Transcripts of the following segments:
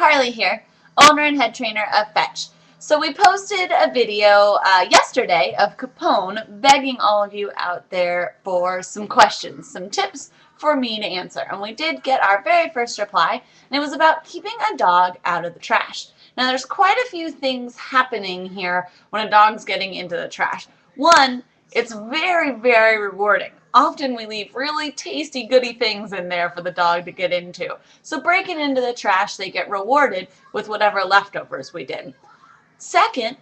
Carly here, owner and head trainer of Fetch. So we posted a video yesterday of Capone begging all of you out there for some questions, some tips for me to answer. And we did get our very first reply, and it was about keeping a dog out of the trash. Now there's quite a few things happening here when a dog's getting into the trash. One, it's very, very rewarding. Often we leave really tasty, goody things in there for the dog to get into. So breaking into the trash, they get rewarded with whatever leftovers we did. Second,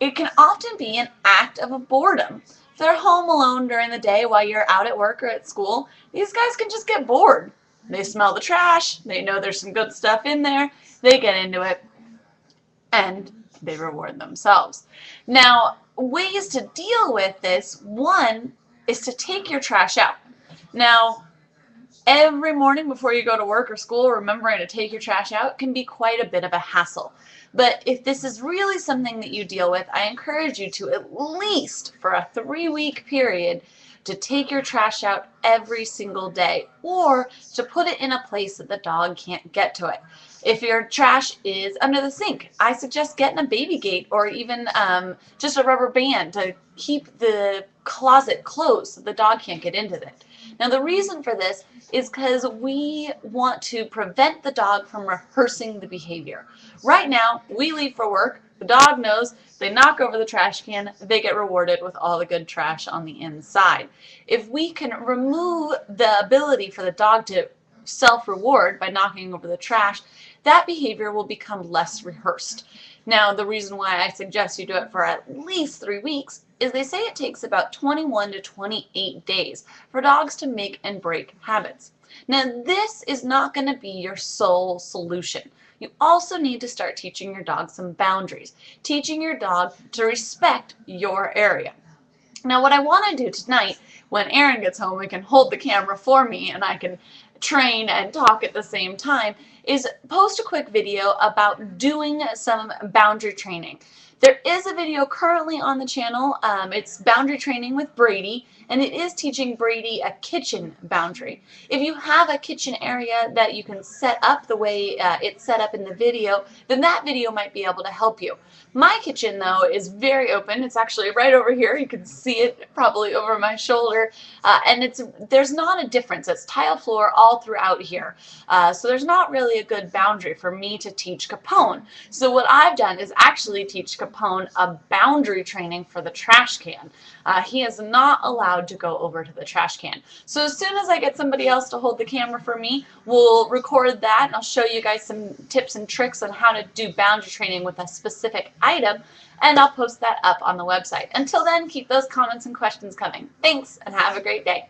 it can often be an act of boredom. If they're home alone during the day while you're out at work or at school, these guys can just get bored. They smell the trash, they know there's some good stuff in there, they get into it, and they reward themselves. Now, ways to deal with this, one is to take your trash out. Now, every morning before you go to work or school, remembering to take your trash out can be quite a bit of a hassle. But if this is really something that you deal with, I encourage you to, at least for a 3-week period, to take your trash out every single day, or to put it in a place that the dog can't get to it. If your trash is under the sink, I suggest getting a baby gate or even just a rubber band to keep the closet closed so the dog can't get into it. Now the reason for this is because we want to prevent the dog from rehearsing the behavior. Right now, we leave for work, the dog knows, they knock over the trash can, they get rewarded with all the good trash on the inside. If we can remove the ability for the dog to self-reward by knocking over the trash, that behavior will become less rehearsed. Now, the reason why I suggest you do it for at least 3 weeks is they say it takes about 21 to 28 days for dogs to make and break habits. Now, this is not going to be your sole solution. You also need to start teaching your dog some boundaries, teaching your dog to respect your area. Now, what I want to do tonight, when Aaron gets home and can hold the camera for me and I can train and talk at the same time, is post a quick video about doing some boundary training. There is a video currently on the channel. It's boundary training with Brady, and it is teaching Brady a kitchen boundary. If you have a kitchen area that you can set up the way it's set up in the video, then that video might be able to help you. My kitchen, though, is very open. It's actually right over here. You can see it probably over my shoulder, and there's not a difference. It's tile floor all throughout here, so there's not really a good boundary for me to teach Capone. So what I've done is actually teach Capone a boundary training for the trash can. He is not allowed to go over to the trash can. So as soon as I get somebody else to hold the camera for me, we'll record that and I'll show you guys some tips and tricks on how to do boundary training with a specific item, and I'll post that up on the website. Until then, keep those comments and questions coming. Thanks, and have a great day.